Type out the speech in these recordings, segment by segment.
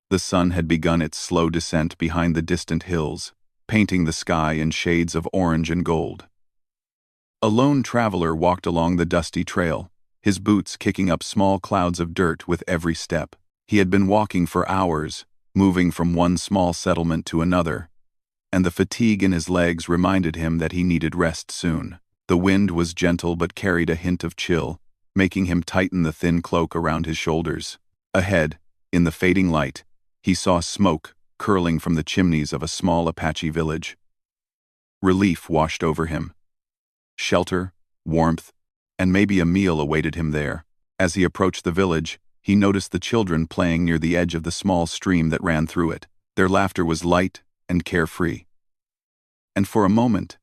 The sun had begun its slow descent behind the distant hills, painting the sky in shades of orange and gold. A lone traveler walked along the dusty trail, his boots kicking up small clouds of dirt with every step. He had been walking for hours, moving from one small settlement to another, and the fatigue in his legs reminded him that he needed rest soon. The wind was gentle but carried a hint of chill, making him tighten the thin cloak around his shoulders. Ahead, in the fading light, he saw smoke curling from the chimneys of a small Apache village. Relief washed over him. Shelter, warmth, and maybe a meal awaited him there. As he approached the village, he noticed the children playing near the edge of the small stream that ran through it. Their laughter was light and carefree. And for a moment,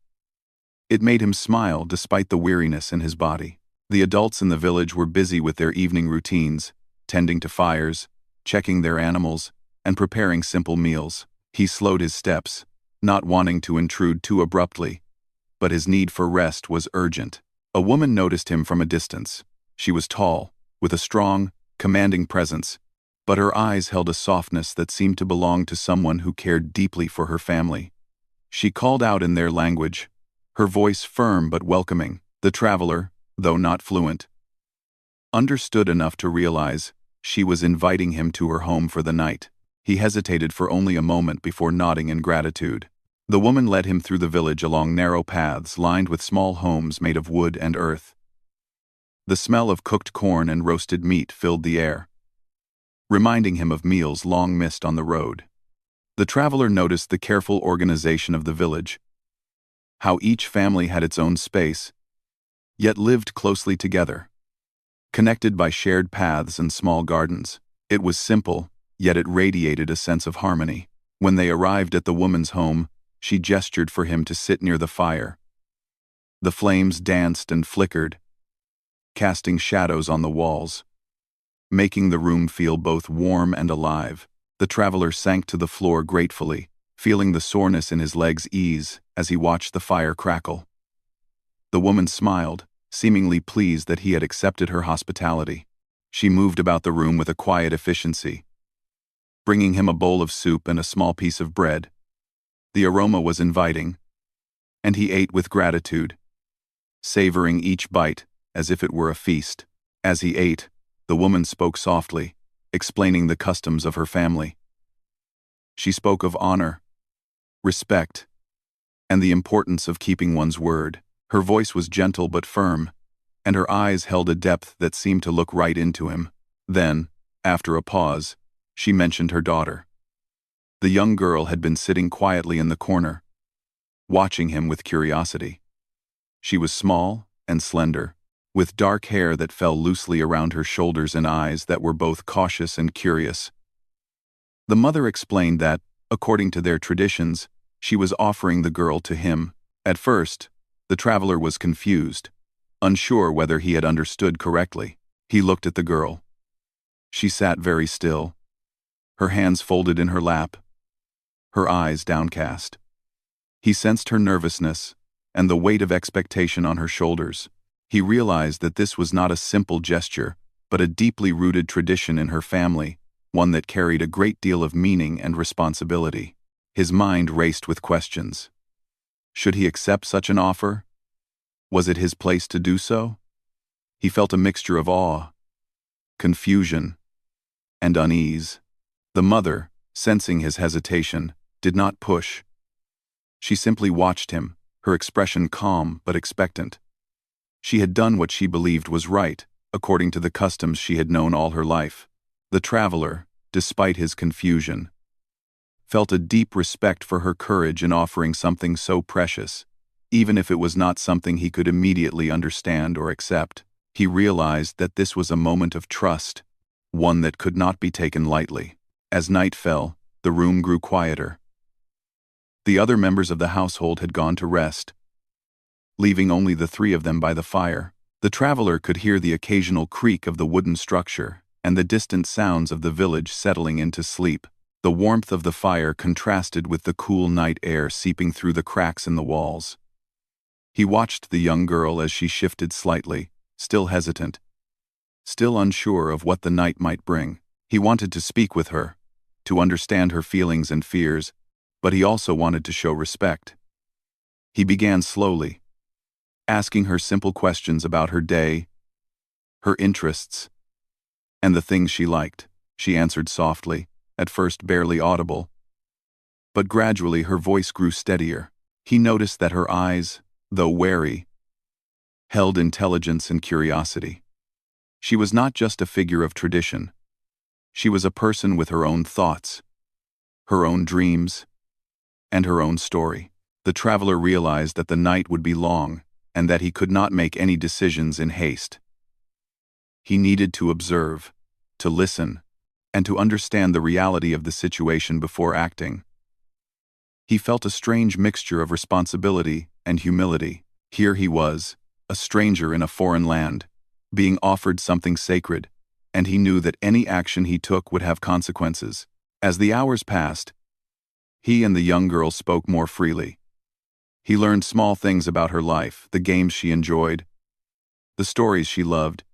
it made him smile despite the weariness in his body. The adults in the village were busy with their evening routines, tending to fires, checking their animals, and preparing simple meals. He slowed his steps, not wanting to intrude too abruptly, but his need for rest was urgent. A woman noticed him from a distance. She was tall, with a strong, commanding presence, but her eyes held a softness that seemed to belong to someone who cared deeply for her family. She called out in their language, her voice firm but welcoming. The traveler, though not fluent, understood enough to realize she was inviting him to her home for the night. He hesitated for only a moment before nodding in gratitude. The woman led him through the village along narrow paths lined with small homes made of wood and earth. The smell of cooked corn and roasted meat filled the air, reminding him of meals long missed on the road. The traveler noticed the careful organization of the village, how each family had its own space, yet lived closely together, connected by shared paths and small gardens. It was simple, yet it radiated a sense of harmony. When they arrived at the woman's home, she gestured for him to sit near the fire. The flames danced and flickered, casting shadows on the walls, making the room feel both warm and alive. The traveler sank to the floor gratefully, feeling the soreness in his legs ease as he watched the fire crackle. The woman smiled, seemingly pleased that he had accepted her hospitality. She moved about the room with a quiet efficiency, bringing him a bowl of soup and a small piece of bread. The aroma was inviting, and he ate with gratitude, savoring each bite as if it were a feast. As he ate, the woman spoke softly, explaining the customs of her family. She spoke of honor, respect, and the importance of keeping one's word. Her voice was gentle but firm, and her eyes held a depth that seemed to look right into him. Then, after a pause, she mentioned her daughter. The young girl had been sitting quietly in the corner, watching him with curiosity. She was small and slender, with dark hair that fell loosely around her shoulders and eyes that were both cautious and curious. The mother explained that, according to their traditions, she was offering the girl to him. At first, the traveler was confused, unsure whether he had understood correctly. He looked at the girl. She sat very still, her hands folded in her lap, her eyes downcast. He sensed her nervousness and the weight of expectation on her shoulders. He realized that this was not a simple gesture, but a deeply rooted tradition in her family, one that carried a great deal of meaning and responsibility. His mind raced with questions. Should he accept such an offer? Was it his place to do so? He felt a mixture of awe, confusion, and unease. The mother, sensing his hesitation, did not push. She simply watched him, her expression calm but expectant. She had done what she believed was right, according to the customs she had known all her life. The traveler, despite his confusion, felt a deep respect for her courage in offering something so precious. Even if it was not something he could immediately understand or accept, he realized that this was a moment of trust, one that could not be taken lightly. As night fell, the room grew quieter. The other members of the household had gone to rest, leaving only the three of them by the fire. The traveler could hear the occasional creak of the wooden structure and the distant sounds of the village settling into sleep. The warmth of the fire contrasted with the cool night air seeping through the cracks in the walls. He watched the young girl as she shifted slightly, still hesitant, still unsure of what the night might bring. He wanted to speak with her, to understand her feelings and fears, but he also wanted to show respect. He began slowly, asking her simple questions about her day, her interests, and the things she liked. She answered softly, at first barely audible, but gradually her voice grew steadier. He noticed that her eyes, though wary, held intelligence and curiosity. She was not just a figure of tradition. She was a person with her own thoughts, her own dreams, and her own story. The traveler realized that the night would be long, and that he could not make any decisions in haste. He needed to observe, to listen, and to understand the reality of the situation before acting. He felt a strange mixture of responsibility and humility. Here he was, a stranger in a foreign land, being offered something sacred, and he knew that any action he took would have consequences. As the hours passed, he and the young girl spoke more freely. He learned small things about her life, the games she enjoyed, the stories she loved,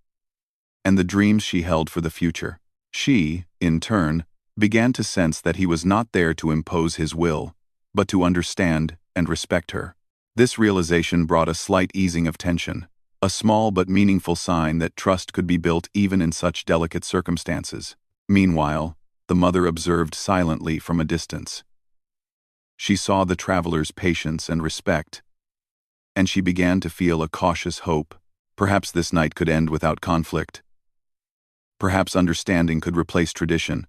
and the dreams she held for the future. She, in turn, began to sense that he was not there to impose his will, but to understand and respect her. This realization brought a slight easing of tension, a small but meaningful sign that trust could be built even in such delicate circumstances. Meanwhile, the mother observed silently from a distance. She saw the traveler's patience and respect, and she began to feel a cautious hope. Perhaps this night could end without conflict. Perhaps understanding could replace tradition,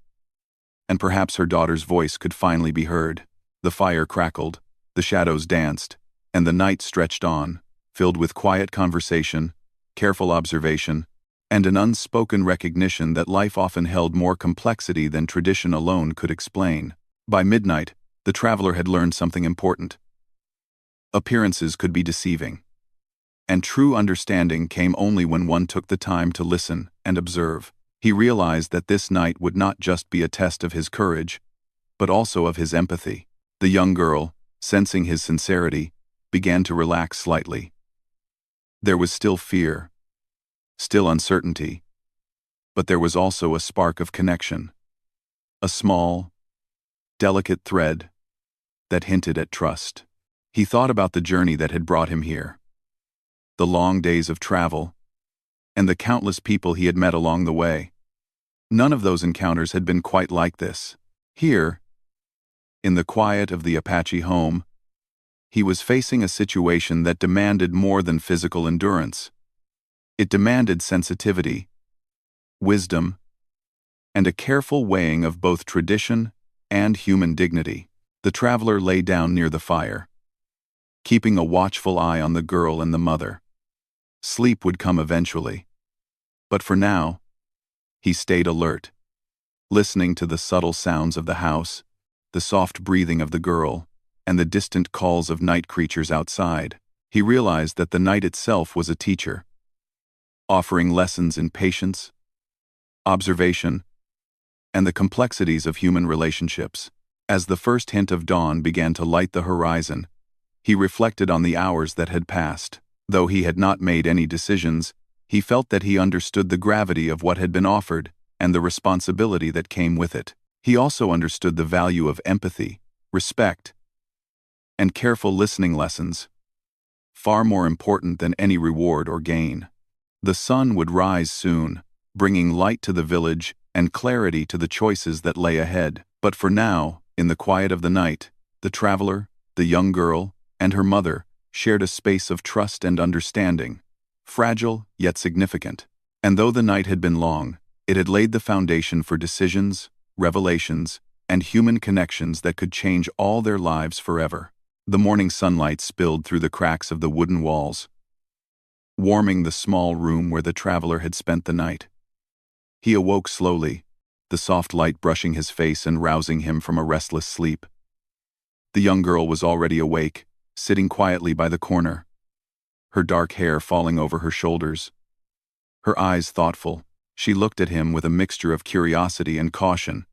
and perhaps her daughter's voice could finally be heard. The fire crackled, the shadows danced, and the night stretched on, filled with quiet conversation, careful observation, and an unspoken recognition that life often held more complexity than tradition alone could explain. By midnight, the traveler had learned something important. Appearances could be deceiving, and true understanding came only when one took the time to listen and observe. He realized that this night would not just be a test of his courage, but also of his empathy. The young girl, sensing his sincerity, began to relax slightly. There was still fear, still uncertainty, but there was also a spark of connection, a small, delicate thread that hinted at trust. He thought about the journey that had brought him here, the long days of travel, and the countless people he had met along the way. None of those encounters had been quite like this. Here, in the quiet of the Apache home, he was facing a situation that demanded more than physical endurance. It demanded sensitivity, wisdom, and a careful weighing of both tradition and human dignity. The traveler lay down near the fire, keeping a watchful eye on the girl and the mother. Sleep would come eventually, but for now, he stayed alert, listening to the subtle sounds of the house, the soft breathing of the girl, and the distant calls of night creatures outside. He realized that the night itself was a teacher, offering lessons in patience, observation, and the complexities of human relationships. As the first hint of dawn began to light the horizon, he reflected on the hours that had passed. Though he had not made any decisions, he felt that he understood the gravity of what had been offered and the responsibility that came with it. He also understood the value of empathy, respect, and careful listening lessons, far more important than any reward or gain. The sun would rise soon, bringing light to the village and clarity to the choices that lay ahead. But for now, in the quiet of the night, the traveler, the young girl, and her mother shared a space of trust and understanding, fragile yet significant. And though the night had been long, it had laid the foundation for decisions, revelations, and human connections that could change all their lives forever. The morning sunlight spilled through the cracks of the wooden walls, warming the small room where the traveler had spent the night. He awoke slowly, the soft light brushing his face and rousing him from a restless sleep. The young girl was already awake, sitting quietly by the corner, her dark hair falling over her shoulders. Her eyes thoughtful, she looked at him with a mixture of curiosity and caution,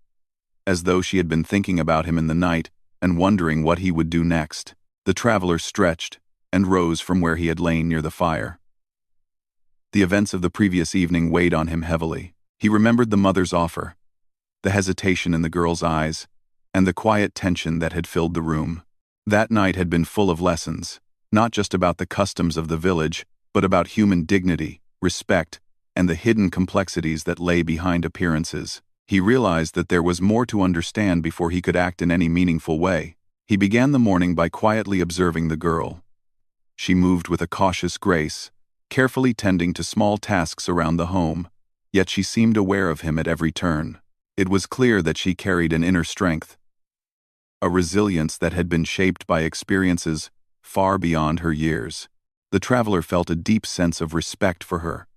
as though she had been thinking about him in the night and wondering what he would do next. The traveler stretched and rose from where he had lain near the fire. The events of the previous evening weighed on him heavily. He remembered the mother's offer, the hesitation in the girl's eyes, and the quiet tension that had filled the room. That night had been full of lessons, not just about the customs of the village, but about human dignity, respect, and the hidden complexities that lay behind appearances. He realized that there was more to understand before he could act in any meaningful way. He began the morning by quietly observing the girl. She moved with a cautious grace, carefully tending to small tasks around the home, yet she seemed aware of him at every turn. It was clear that she carried an inner strength, a resilience that had been shaped by experiences far beyond her years. The traveler felt a deep sense of respect for her.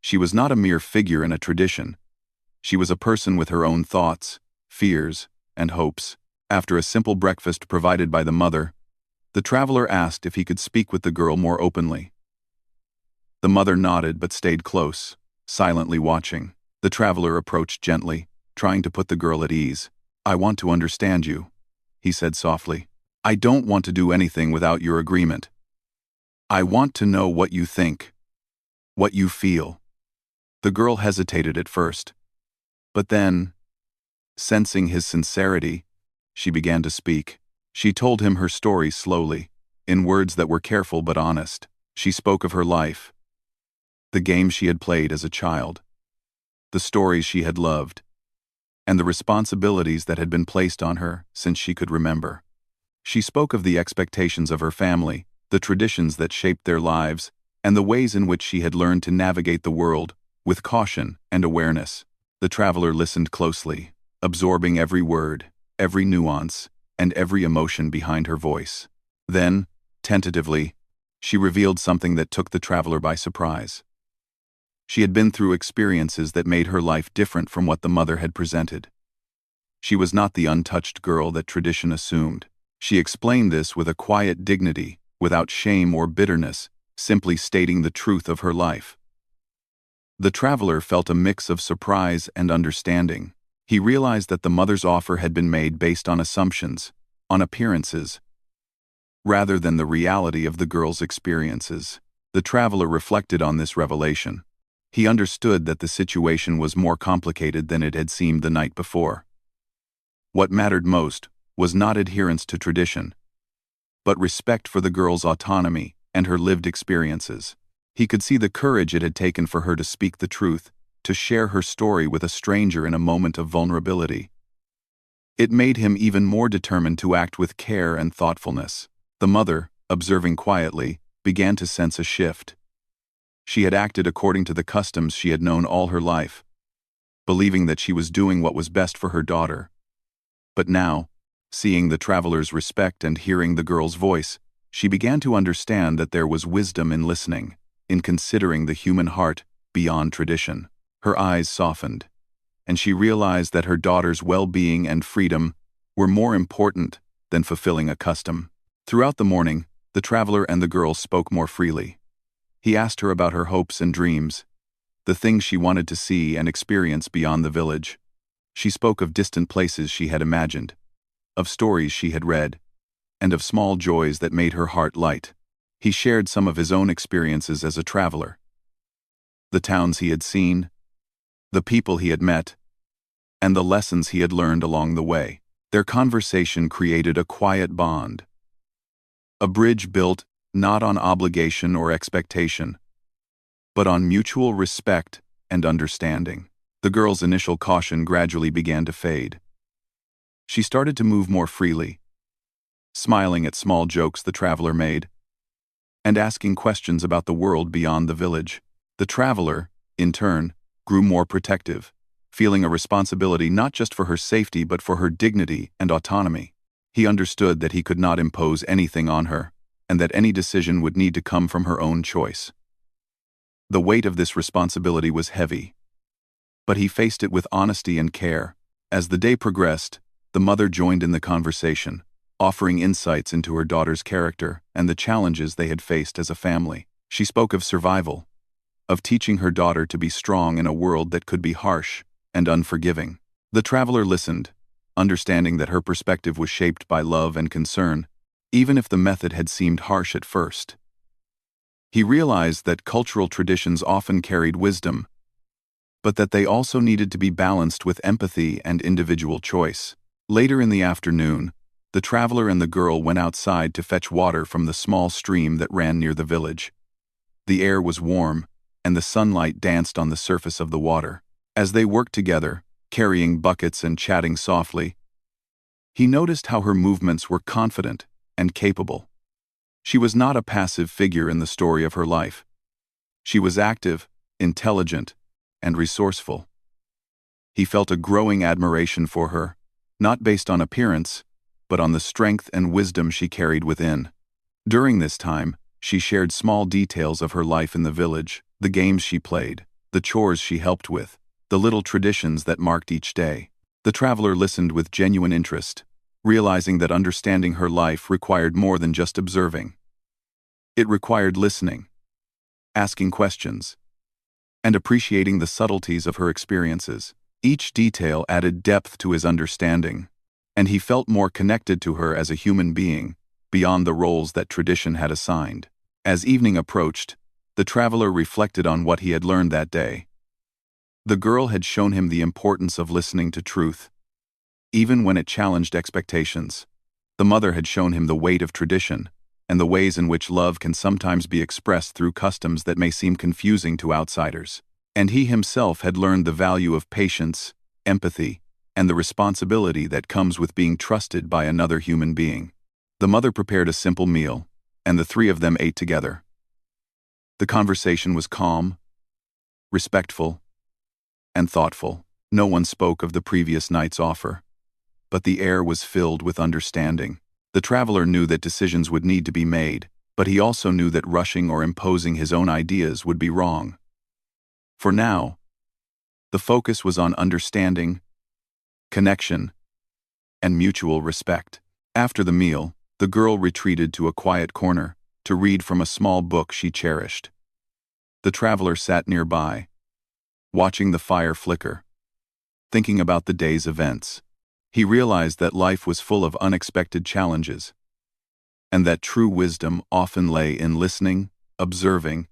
She was not a mere figure in a tradition. She was a person with her own thoughts, fears, and hopes. After a simple breakfast provided by the mother, the traveler asked if he could speak with the girl more openly. The mother nodded but stayed close, silently watching. The traveler approached gently, trying to put the girl at ease. "I want to understand you," he said softly. "I don't want to do anything without your agreement. I want to know what you think, what you feel." The girl hesitated at first, but then, sensing his sincerity, she began to speak. She told him her story slowly, in words that were careful but honest. She spoke of her life, the games she had played as a child, the stories she had loved, and the responsibilities that had been placed on her since she could remember. She spoke of the expectations of her family, the traditions that shaped their lives, and the ways in which she had learned to navigate the world with caution and awareness. The traveler listened closely, absorbing every word, every nuance, and every emotion behind her voice. Then, tentatively, she revealed something that took the traveler by surprise. She had been through experiences that made her life different from what the mother had presented. She was not the untouched girl that tradition assumed. She explained this with a quiet dignity, without shame or bitterness, simply stating the truth of her life. The traveler felt a mix of surprise and understanding. He realized that the mother's offer had been made based on assumptions, on appearances, rather than the reality of the girl's experiences. The traveler reflected on this revelation. He understood that the situation was more complicated than it had seemed the night before. What mattered most was not adherence to tradition, but respect for the girl's autonomy and her lived experiences. He could see the courage it had taken for her to speak the truth, to share her story with a stranger in a moment of vulnerability. It made him even more determined to act with care and thoughtfulness. The mother, observing quietly, began to sense a shift. She had acted according to the customs she had known all her life, believing that she was doing what was best for her daughter. But now, seeing the traveler's respect and hearing the girl's voice, she began to understand that there was wisdom in listening, in considering the human heart beyond tradition. Her eyes softened, and she realized that her daughter's well-being and freedom were more important than fulfilling a custom. Throughout the morning, the traveler and the girl spoke more freely. He asked her about her hopes and dreams, the things she wanted to see and experience beyond the village. She spoke of distant places she had imagined, of stories she had read, and of small joys that made her heart light. He shared some of his own experiences as a traveler, the towns he had seen, the people he had met, and the lessons he had learned along the way. Their conversation created a quiet bond, a bridge built not on obligation or expectation, but on mutual respect and understanding. The girl's initial caution gradually began to fade. She started to move more freely, smiling at small jokes the traveler made, and asking questions about the world beyond the village. The traveler, in turn, grew more protective, feeling a responsibility not just for her safety but for her dignity and autonomy. He understood that he could not impose anything on her, and that any decision would need to come from her own choice. The weight of this responsibility was heavy, but he faced it with honesty and care. As the day progressed, the mother joined in the conversation, offering insights into her daughter's character and the challenges they had faced as a family. She spoke of survival, of teaching her daughter to be strong in a world that could be harsh and unforgiving. The traveler listened, understanding that her perspective was shaped by love and concern, even if the method had seemed harsh at first. He realized that cultural traditions often carried wisdom, but that they also needed to be balanced with empathy and individual choice. Later in the afternoon, the traveler and the girl went outside to fetch water from the small stream that ran near the village. The air was warm, and the sunlight danced on the surface of the water. As they worked together, carrying buckets and chatting softly, he noticed how her movements were confident and capable. She was not a passive figure in the story of her life. She was active, intelligent, and resourceful. He felt a growing admiration for her, not based on appearance, but on the strength and wisdom she carried within. During this time, she shared small details of her life in the village, the games she played, the chores she helped with, the little traditions that marked each day. The traveler listened with genuine interest, realizing that understanding her life required more than just observing. It required listening, asking questions, and appreciating the subtleties of her experiences. Each detail added depth to his understanding, and he felt more connected to her as a human being, beyond the roles that tradition had assigned. As evening approached, the traveler reflected on what he had learned that day. The girl had shown him the importance of listening to truth, even when it challenged expectations. The mother had shown him the weight of tradition, and the ways in which love can sometimes be expressed through customs that may seem confusing to outsiders. And he himself had learned the value of patience, empathy, and the responsibility that comes with being trusted by another human being. The mother prepared a simple meal, and the three of them ate together. The conversation was calm, respectful, and thoughtful. No one spoke of the previous night's offer, but the air was filled with understanding. The traveler knew that decisions would need to be made, but he also knew that rushing or imposing his own ideas would be wrong. For now, the focus was on understanding, connection, and mutual respect. After the meal, the girl retreated to a quiet corner to read from a small book she cherished. The traveler sat nearby, watching the fire flicker, thinking about the day's events. He realized that life was full of unexpected challenges, and that true wisdom often lay in listening, observing,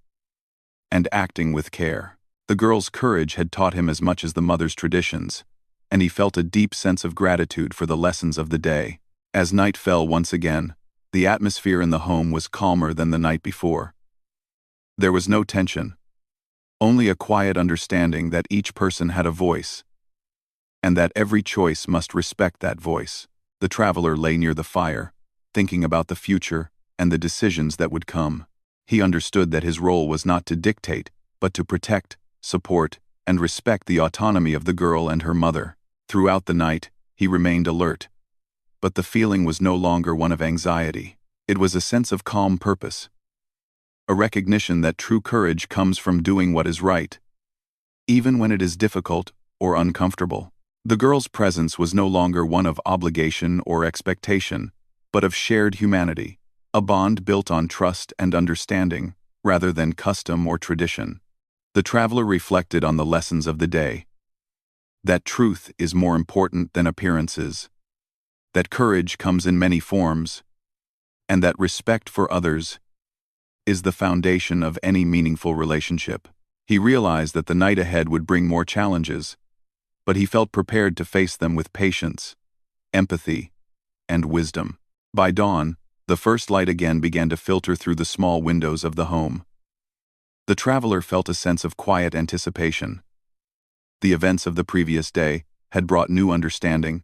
and acting with care. The girl's courage had taught him as much as the mother's traditions, and he felt a deep sense of gratitude for the lessons of the day. As night fell once again, the atmosphere in the home was calmer than the night before. There was no tension, only a quiet understanding that each person had a voice, and that every choice must respect that voice. The traveler lay near the fire, thinking about the future and the decisions that would come. He understood that his role was not to dictate, but to protect, support, and respect the autonomy of the girl and her mother. Throughout the night, he remained alert, but the feeling was no longer one of anxiety. It was a sense of calm purpose, a recognition that true courage comes from doing what is right, even when it is difficult or uncomfortable. The girl's presence was no longer one of obligation or expectation, but of shared humanity, a bond built on trust and understanding, rather than custom or tradition. The traveler reflected on the lessons of the day. That truth is more important than appearances, that courage comes in many forms, and that respect for others is the foundation of any meaningful relationship. He realized that the night ahead would bring more challenges, but he felt prepared to face them with patience, empathy, and wisdom. By dawn, the first light again began to filter through the small windows of the home. The traveler felt a sense of quiet anticipation. The events of the previous day had brought new understanding,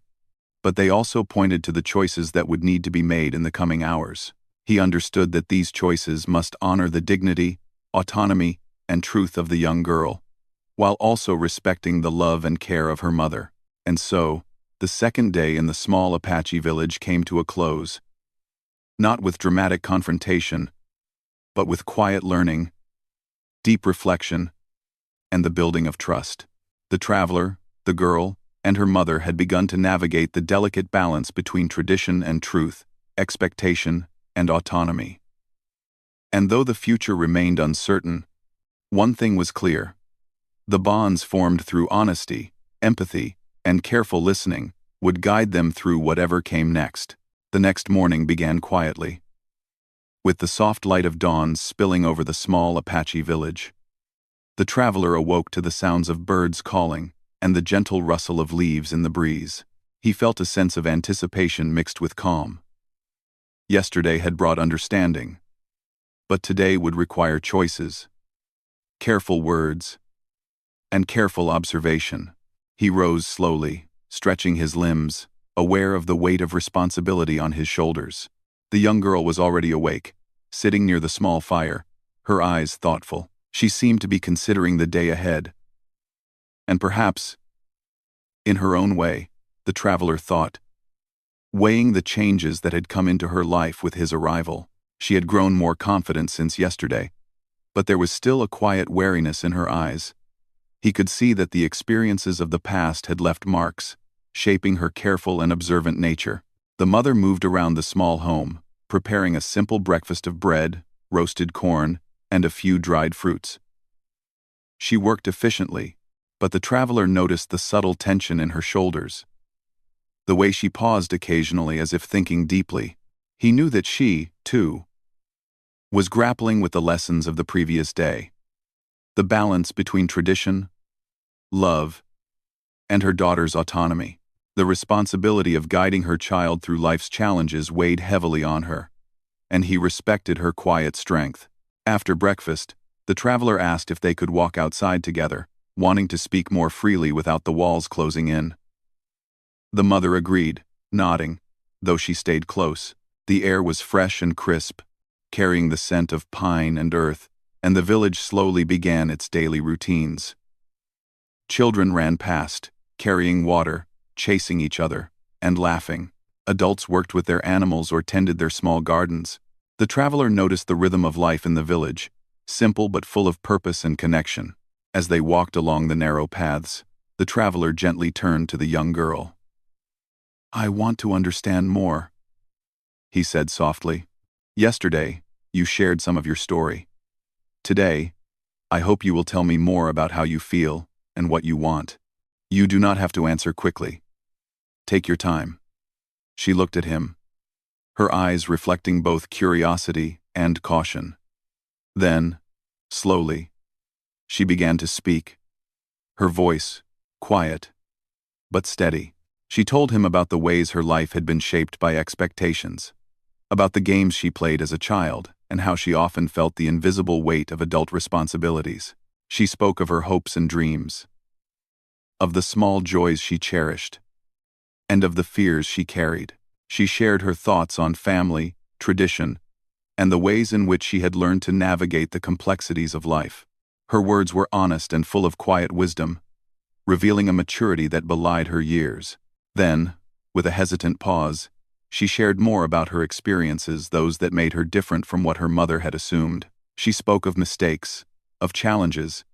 but they also pointed to the choices that would need to be made in the coming hours. He understood that these choices must honor the dignity, autonomy, and truth of the young girl, while also respecting the love and care of her mother. And so, the second day in the small Apache village came to a close, not with dramatic confrontation, but with quiet learning, deep reflection, and the building of trust. The traveler, the girl, and her mother had begun to navigate the delicate balance between tradition and truth, expectation and autonomy. And though the future remained uncertain, one thing was clear. The bonds formed through honesty, empathy, and careful listening would guide them through whatever came next. The next morning began quietly, with the soft light of dawn spilling over the small Apache village. The traveler awoke to the sounds of birds calling and the gentle rustle of leaves in the breeze. He felt a sense of anticipation mixed with calm. Yesterday had brought understanding, but today would require choices, careful words, and careful observation. He rose slowly, stretching his limbs, aware of the weight of responsibility on his shoulders. The young girl was already awake, sitting near the small fire, her eyes thoughtful. She seemed to be considering the day ahead. And perhaps, in her own way, the traveler thought, weighing the changes that had come into her life with his arrival. She had grown more confident since yesterday, but there was still a quiet wariness in her eyes. He could see that the experiences of the past had left marks, shaping her careful and observant nature. The mother moved around the small home, preparing a simple breakfast of bread, roasted corn, and a few dried fruits. She worked efficiently, but the traveler noticed the subtle tension in her shoulders, the way she paused occasionally as if thinking deeply. He knew that she, too, was grappling with the lessons of the previous day. The balance between tradition, love, and her daughter's autonomy. The responsibility of guiding her child through life's challenges weighed heavily on her, and he respected her quiet strength. After breakfast, the traveler asked if they could walk outside together, wanting to speak more freely without the walls closing in. The mother agreed, nodding, though she stayed close. The air was fresh and crisp, carrying the scent of pine and earth, and the village slowly began its daily routines. Children ran past, carrying water, chasing each other, and laughing. Adults worked with their animals or tended their small gardens. The traveler noticed the rhythm of life in the village, simple but full of purpose and connection. As they walked along the narrow paths, the traveler gently turned to the young girl. "I want to understand more," he said softly. "Yesterday, you shared some of your story. Today, I hope you will tell me more about how you feel and what you want. You do not have to answer quickly. Take your time." She looked at him, her eyes reflecting both curiosity and caution. Then, slowly, she began to speak, her voice quiet but steady. She told him about the ways her life had been shaped by expectations, about the games she played as a child, and how she often felt the invisible weight of adult responsibilities. She spoke of her hopes and dreams, of the small joys she cherished, and of the fears she carried. She shared her thoughts on family, tradition, and the ways in which she had learned to navigate the complexities of life. Her words were honest and full of quiet wisdom, revealing a maturity that belied her years. Then, with a hesitant pause, she shared more about her experiences, those that made her different from what her mother had assumed. She spoke of mistakes, of challenges,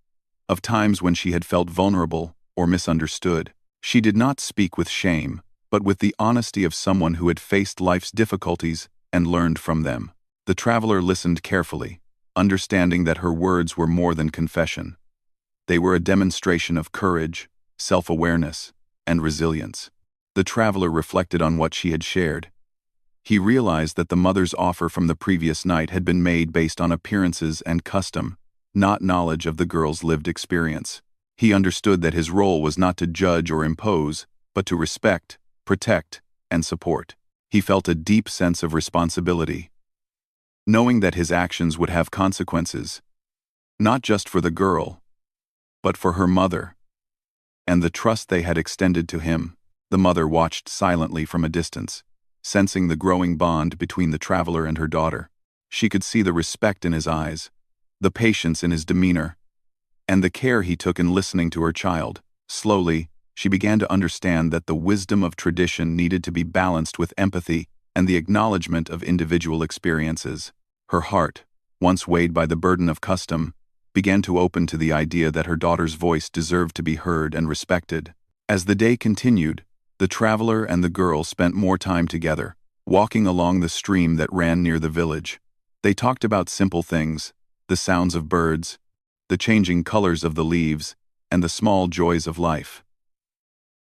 of times when she had felt vulnerable or misunderstood. She did not speak with shame, but with the honesty of someone who had faced life's difficulties and learned from them. The traveler listened carefully, understanding that her words were more than confession. They were a demonstration of courage, self-awareness, and resilience. The traveler reflected on what she had shared. He realized that the mother's offer from the previous night had been made based on appearances and custom, not knowledge of the girl's lived experience. He understood that his role was not to judge or impose, but to respect, protect, and support. He felt a deep sense of responsibility, knowing that his actions would have consequences, not just for the girl, but for her mother, and the trust they had extended to him. The mother watched silently from a distance, sensing the growing bond between the traveler and her daughter. She could see the respect in his eyes, the patience in his demeanor, and the care he took in listening to her child. Slowly, she began to understand that the wisdom of tradition needed to be balanced with empathy and the acknowledgement of individual experiences. Her heart, once weighed by the burden of custom, began to open to the idea that her daughter's voice deserved to be heard and respected. As the day continued, the traveler and the girl spent more time together, walking along the stream that ran near the village. They talked about simple things, the sounds of birds, the changing colors of the leaves, and the small joys of life.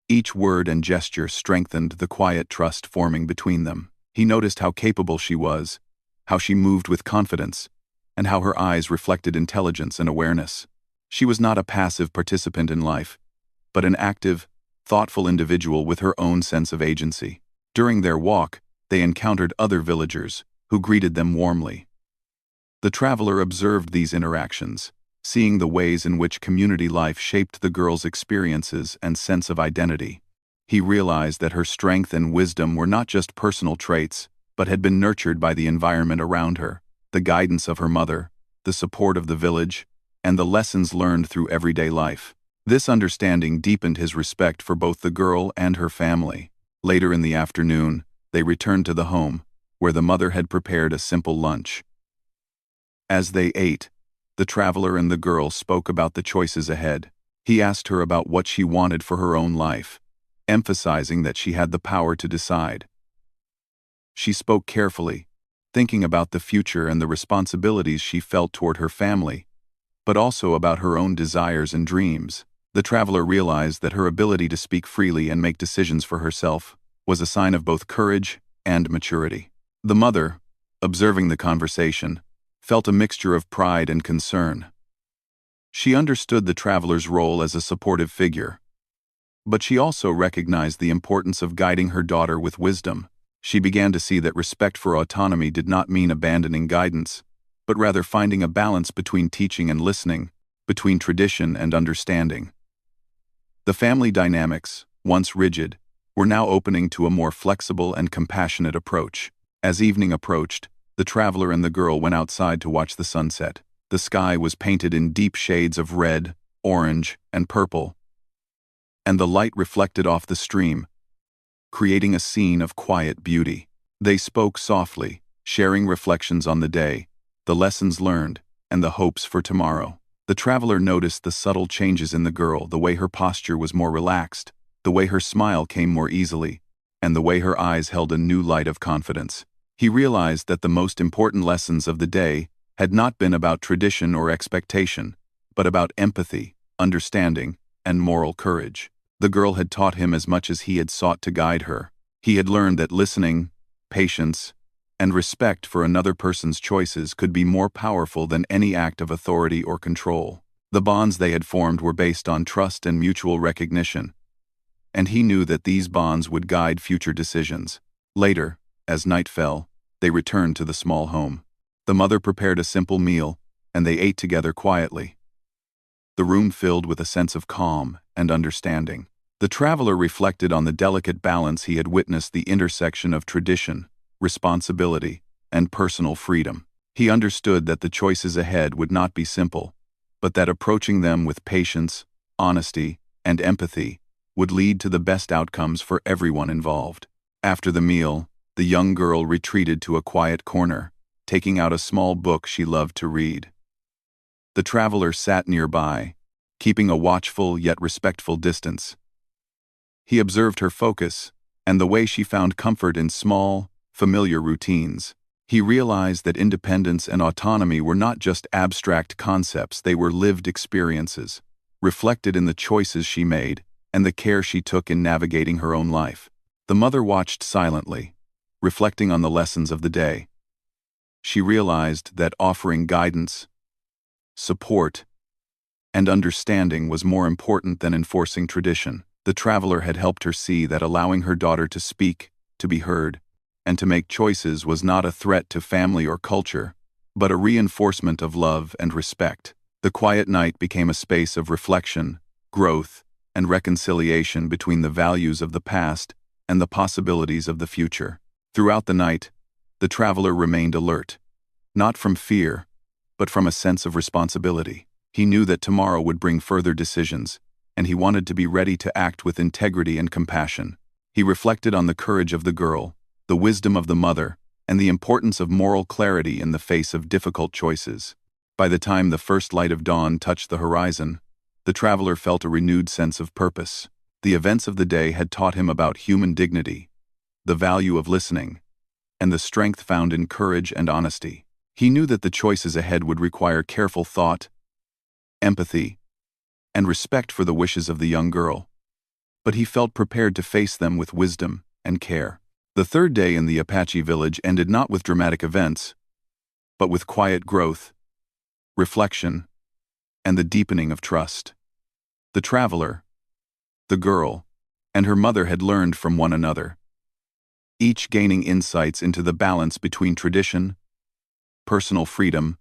Each word and gesture strengthened the quiet trust forming between them. He noticed how capable she was, how she moved with confidence, and how her eyes reflected intelligence and awareness. She was not a passive participant in life, but an active, thoughtful individual with her own sense of agency. During their walk, they encountered other villagers, who greeted them warmly. The traveler observed these interactions, seeing the ways in which community life shaped the girl's experiences and sense of identity. He realized that her strength and wisdom were not just personal traits, but had been nurtured by the environment around her, the guidance of her mother, the support of the village, and the lessons learned through everyday life. This understanding deepened his respect for both the girl and her family. Later in the afternoon, they returned to the home, where the mother had prepared a simple lunch. As they ate, the traveler and the girl spoke about the choices ahead. He asked her about what she wanted for her own life, emphasizing that she had the power to decide. She spoke carefully, thinking about the future and the responsibilities she felt toward her family, but also about her own desires and dreams. The traveler realized that her ability to speak freely and make decisions for herself was a sign of both courage and maturity. The mother, observing the conversation, felt a mixture of pride and concern. She understood the traveler's role as a supportive figure, but she also recognized the importance of guiding her daughter with wisdom. She began to see that respect for autonomy did not mean abandoning guidance, but rather finding a balance between teaching and listening, between tradition and understanding. The family dynamics, once rigid, were now opening to a more flexible and compassionate approach. As evening approached, the traveler and the girl went outside to watch the sunset. The sky was painted in deep shades of red, orange, and purple, and the light reflected off the stream, creating a scene of quiet beauty. They spoke softly, sharing reflections on the day, the lessons learned, and the hopes for tomorrow. The traveler noticed the subtle changes in the girl, the way her posture was more relaxed, the way her smile came more easily, and the way her eyes held a new light of confidence. He realized that the most important lessons of the day had not been about tradition or expectation, but about empathy, understanding, and moral courage. The girl had taught him as much as he had sought to guide her. He had learned that listening, patience, and respect for another person's choices could be more powerful than any act of authority or control. The bonds they had formed were based on trust and mutual recognition, and he knew that these bonds would guide future decisions. Later, as night fell, they returned to the small home. The mother prepared a simple meal, and they ate together quietly. The room filled with a sense of calm and understanding. The traveler reflected on the delicate balance he had witnessed, the intersection of tradition, responsibility, and personal freedom. He understood that the choices ahead would not be simple, but that approaching them with patience, honesty, and empathy would lead to the best outcomes for everyone involved. After the meal, the young girl retreated to a quiet corner, taking out a small book she loved to read. The traveler sat nearby, keeping a watchful yet respectful distance. He observed her focus and the way she found comfort in small, familiar routines. He realized that independence and autonomy were not just abstract concepts, they were lived experiences, reflected in the choices she made and the care she took in navigating her own life. The mother watched silently, reflecting on the lessons of the day. She realized that offering guidance, support, and understanding was more important than enforcing tradition. The traveler had helped her see that allowing her daughter to speak, to be heard, and to make choices was not a threat to family or culture, but a reinforcement of love and respect. The quiet night became a space of reflection, growth, and reconciliation between the values of the past and the possibilities of the future. Throughout the night, the traveler remained alert, not from fear, but from a sense of responsibility. He knew that tomorrow would bring further decisions, and he wanted to be ready to act with integrity and compassion. He reflected on the courage of the girl, the wisdom of the mother, and the importance of moral clarity in the face of difficult choices. By the time the first light of dawn touched the horizon, the traveler felt a renewed sense of purpose. The events of the day had taught him about human dignity, the value of listening, and the strength found in courage and honesty. He knew that the choices ahead would require careful thought, empathy, and respect for the wishes of the young girl, but he felt prepared to face them with wisdom and care. The third day in the Apache village ended not with dramatic events, but with quiet growth, reflection, and the deepening of trust. The traveler, the girl, and her mother had learned from one another, each gaining insights into the balance between tradition, personal freedom,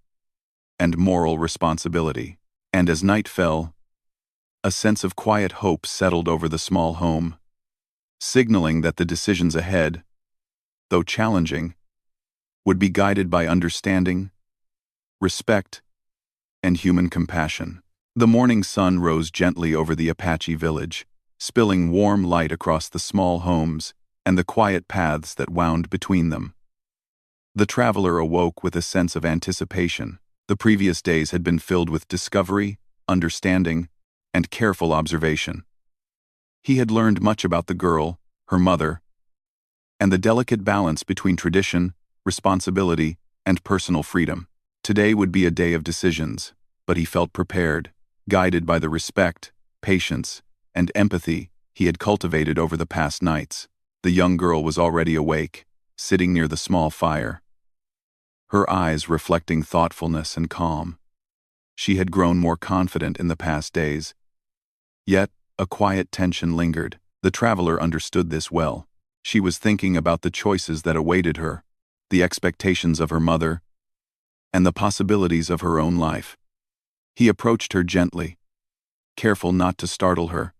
and moral responsibility. And as night fell, a sense of quiet hope settled over the small home, signaling that the decisions ahead, though challenging, would be guided by understanding, respect, and human compassion. The morning sun rose gently over the Apache village, spilling warm light across the small homes and the quiet paths that wound between them. The traveler awoke with a sense of anticipation. The previous days had been filled with discovery, understanding, and careful observation. He had learned much about the girl, her mother, and the delicate balance between tradition, responsibility, and personal freedom. Today would be a day of decisions, but he felt prepared, guided by the respect, patience, and empathy he had cultivated over the past nights. The young girl was already awake, sitting near the small fire, her eyes reflecting thoughtfulness and calm. She had grown more confident in the past days. Yet, a quiet tension lingered. The traveler understood this well. She was thinking about the choices that awaited her, the expectations of her mother, and the possibilities of her own life. He approached her gently, careful not to startle her,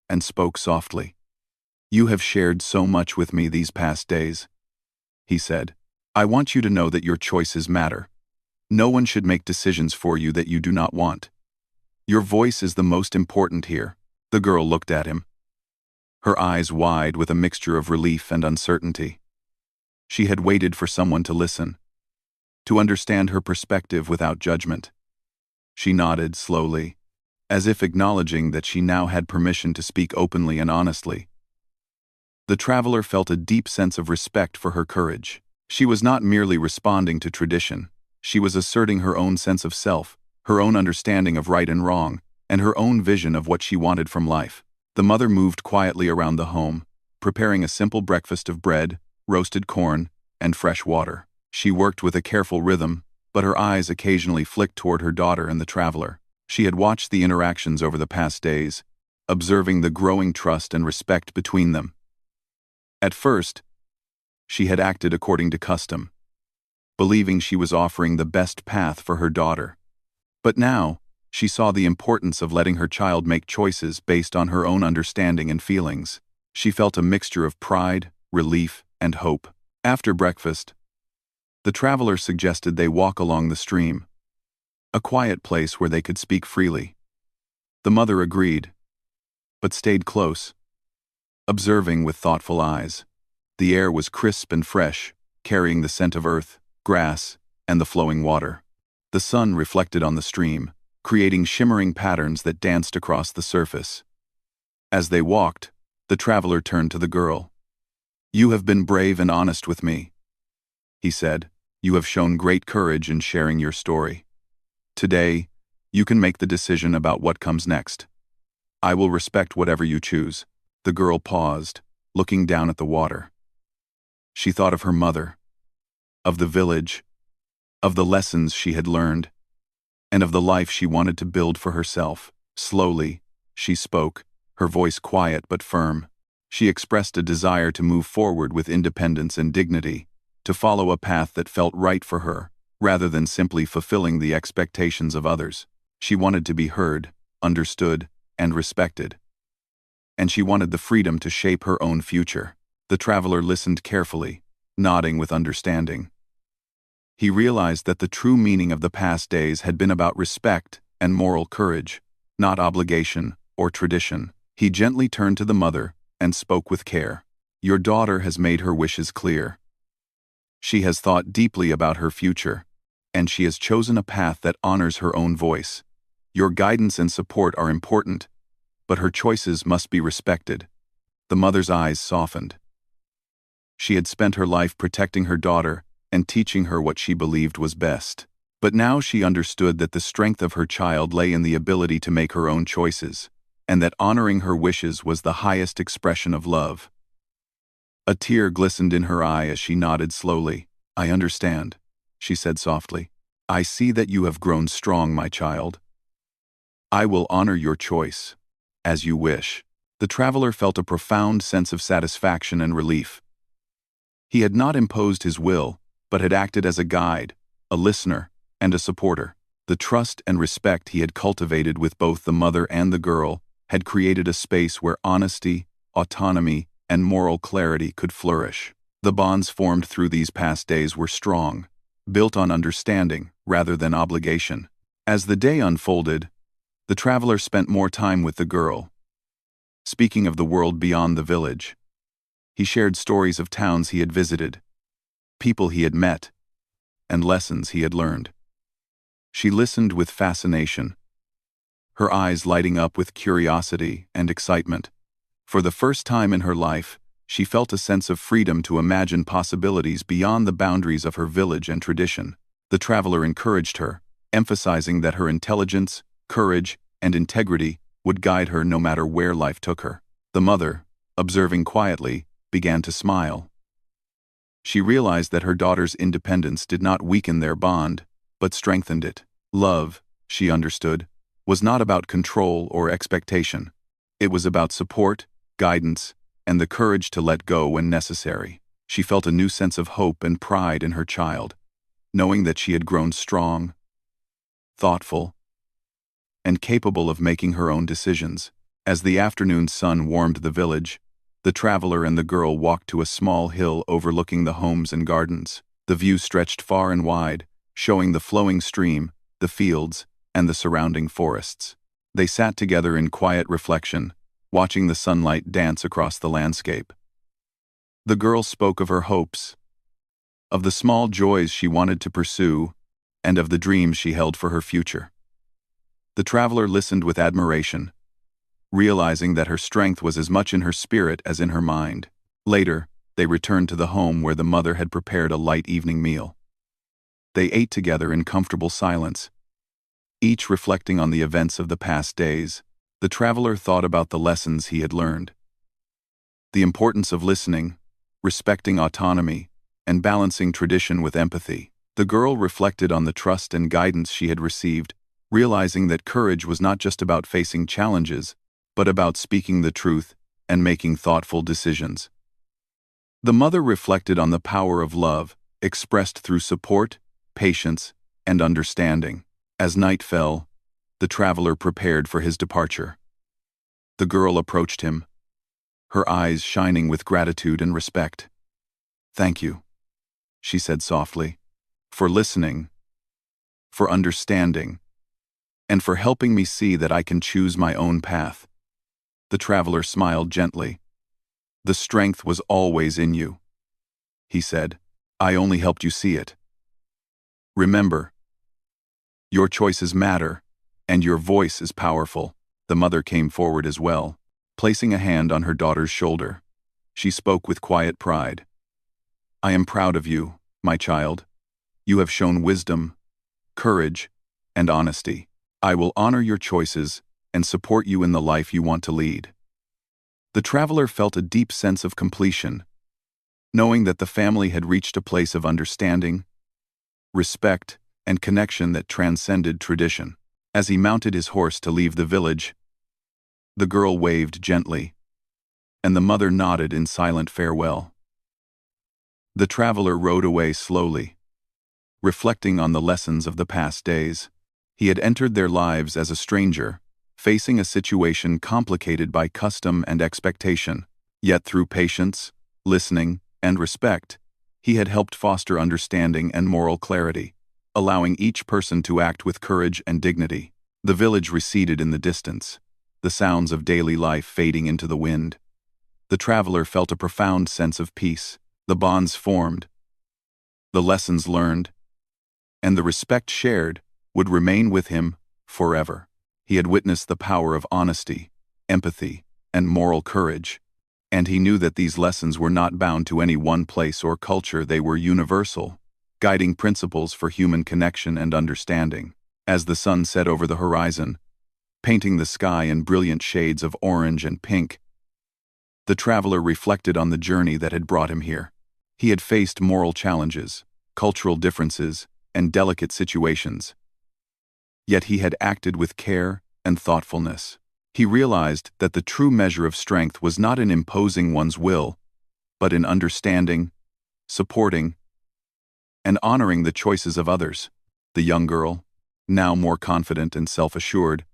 and spoke softly. "You have shared so much with me these past days," he said. "I want you to know that your choices matter. No one should make decisions for you that you do not want. Your voice is the most important here." The girl looked at him, her eyes wide with a mixture of relief and uncertainty. She had waited for someone to listen, to understand her perspective without judgment. She nodded slowly, as if acknowledging that she now had permission to speak openly and honestly. The traveler felt a deep sense of respect for her courage. She was not merely responding to tradition. She was asserting her own sense of self, her own understanding of right and wrong, and her own vision of what she wanted from life. The mother moved quietly around the home, preparing a simple breakfast of bread, roasted corn, and fresh water. She worked with a careful rhythm, but her eyes occasionally flicked toward her daughter and the traveler. She had watched the interactions over the past days, observing the growing trust and respect between them. At first, she had acted according to custom, believing she was offering the best path for her daughter. But now, she saw the importance of letting her child make choices based on her own understanding and feelings. She felt a mixture of pride, relief, and hope. After breakfast, the traveler suggested they walk along the stream, a quiet place where they could speak freely. The mother agreed, but stayed close, observing with thoughtful eyes. The air was crisp and fresh, carrying the scent of earth, grass, and the flowing water. The sun reflected on the stream, creating shimmering patterns that danced across the surface. As they walked, the traveler turned to the girl. "You have been brave and honest with me," he said. "You have shown great courage in sharing your story. Today, you can make the decision about what comes next. I will respect whatever you choose." The girl paused, looking down at the water. She thought of her mother, of the village, of the lessons she had learned, and of the life she wanted to build for herself. Slowly, she spoke, her voice quiet but firm. She expressed a desire to move forward with independence and dignity, to follow a path that felt right for her, rather than simply fulfilling the expectations of others. She wanted to be heard, understood, and respected. And she wanted the freedom to shape her own future. The traveler listened carefully, nodding with understanding. He realized that the true meaning of the past days had been about respect and moral courage, not obligation or tradition. He gently turned to the mother and spoke with care. "Your daughter has made her wishes clear. She has thought deeply about her future, and she has chosen a path that honors her own voice. Your guidance and support are important, but her choices must be respected." The mother's eyes softened. She had spent her life protecting her daughter and teaching her what she believed was best. But now she understood that the strength of her child lay in the ability to make her own choices, and that honoring her wishes was the highest expression of love. A tear glistened in her eye as she nodded slowly. "I understand," she said softly. "I see that you have grown strong, my child. I will honor your choice, as you wish. The traveler felt a profound sense of satisfaction and relief. He had not imposed his will, but had acted as a guide, a listener, and a supporter. The trust and respect he had cultivated with both the mother and the girl had created a space where honesty, autonomy, and moral clarity could flourish. The bonds formed through these past days were strong, built on understanding rather than obligation. As the day unfolded, the traveler spent more time with the girl. Speaking of the world beyond the village, he shared stories of towns he had visited, people he had met, and lessons he had learned. She listened with fascination, her eyes lighting up with curiosity and excitement. For the first time in her life, she felt a sense of freedom to imagine possibilities beyond the boundaries of her village and tradition. The traveler encouraged her, emphasizing that her intelligence, courage, and integrity would guide her no matter where life took her. The mother, observing quietly, began to smile. She realized that her daughter's independence did not weaken their bond, but strengthened it. Love, she understood, was not about control or expectation. It was about support, guidance, and the courage to let go when necessary. She felt a new sense of hope and pride in her child, knowing that she had grown strong, thoughtful, and capable of making her own decisions. As the afternoon sun warmed the village, the traveler and the girl walked to a small hill overlooking the homes and gardens. The view stretched far and wide, showing the flowing stream, the fields, and the surrounding forests. They sat together in quiet reflection, watching the sunlight dance across the landscape. The girl spoke of her hopes, of the small joys she wanted to pursue, and of the dreams she held for her future. The traveler listened with admiration, realizing that her strength was as much in her spirit as in her mind. Later, they returned to the home where the mother had prepared a light evening meal. They ate together in comfortable silence, each reflecting on the events of the past days. The traveler thought about the lessons he had learned. The importance of listening, respecting autonomy, and balancing tradition with empathy. The girl reflected on the trust and guidance she had received, realizing that courage was not just about facing challenges, but about speaking the truth and making thoughtful decisions. The mother reflected on the power of love, expressed through support, patience, and understanding. As night fell, the traveler prepared for his departure. The girl approached him, her eyes shining with gratitude and respect. "Thank you," she said softly, "for listening, for understanding, and for helping me see that I can choose my own path." The traveler smiled gently. "The strength was always in you," he said. "I only helped you see it. Remember, your choices matter, and your voice is powerful." The mother came forward as well, placing a hand on her daughter's shoulder. She spoke with quiet pride. "I am proud of you, my child. You have shown wisdom, courage, and honesty. I will honor your choices and support you in the life you want to lead." The traveler felt a deep sense of completion, knowing that the family had reached a place of understanding, respect, and connection that transcended tradition. As he mounted his horse to leave the village, the girl waved gently, and the mother nodded in silent farewell. The traveler rode away slowly, reflecting on the lessons of the past days. He had entered their lives as a stranger, facing a situation complicated by custom and expectation. Yet through patience, listening, and respect, he had helped foster understanding and moral clarity, allowing each person to act with courage and dignity. The village receded in the distance, the sounds of daily life fading into the wind. The traveler felt a profound sense of peace. The bonds formed, the lessons learned, and the respect shared would remain with him forever. He had witnessed the power of honesty, empathy, and moral courage, and he knew that these lessons were not bound to any one place or culture. They were universal, guiding principles for human connection and understanding. As the sun set over the horizon, painting the sky in brilliant shades of orange and pink, the traveler reflected on the journey that had brought him here. He had faced moral challenges, cultural differences, and delicate situations. Yet he had acted with care, and thoughtfulness. He realized that the true measure of strength was not in imposing one's will, but in understanding, supporting, and honoring the choices of others. The young girl, now more confident and self-assured,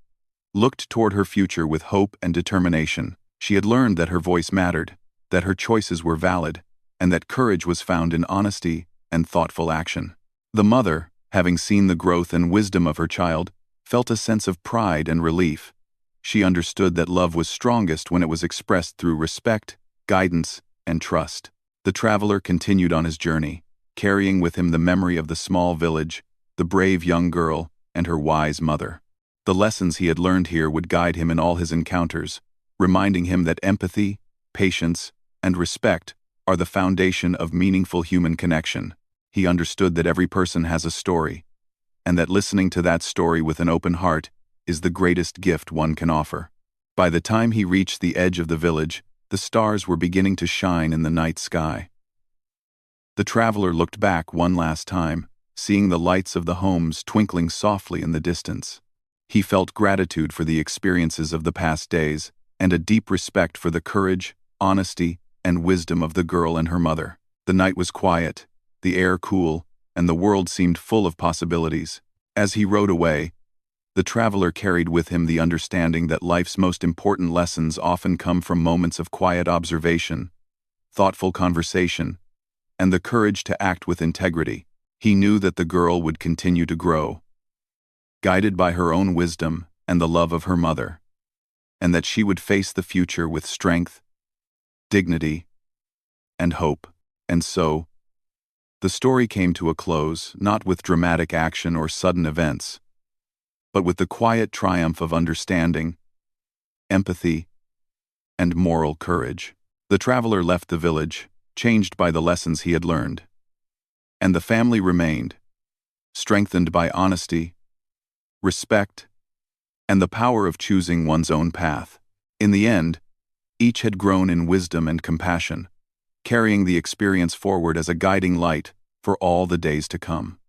looked toward her future with hope and determination. She had learned that her voice mattered, that her choices were valid, and that courage was found in honesty and thoughtful action. The mother, having seen the growth and wisdom of her child, felt a sense of pride and relief. She understood that love was strongest when it was expressed through respect, guidance, and trust. The traveler continued on his journey, carrying with him the memory of the small village, the brave young girl, and her wise mother. The lessons he had learned here would guide him in all his encounters, reminding him that empathy, patience, and respect are the foundation of meaningful human connection. He understood that every person has a story, and that listening to that story with an open heart is the greatest gift one can offer. By the time he reached the edge of the village, the stars were beginning to shine in the night sky. The traveler looked back one last time, seeing the lights of the homes twinkling softly in the distance. He felt gratitude for the experiences of the past days, and a deep respect for the courage, honesty, and wisdom of the girl and her mother. The night was quiet, the air cool, and the world seemed full of possibilities. As he rode away, the traveler carried with him the understanding that life's most important lessons often come from moments of quiet observation, thoughtful conversation, and the courage to act with integrity. He knew that the girl would continue to grow, guided by her own wisdom and the love of her mother, and that she would face the future with strength, dignity, and hope. And so, the story came to a close, not with dramatic action or sudden events, but with the quiet triumph of understanding, empathy, and moral courage. The traveler left the village, changed by the lessons he had learned, and the family remained, strengthened by honesty, respect, and the power of choosing one's own path. In the end, each had grown in wisdom and compassion, carrying the experience forward as a guiding light for all the days to come.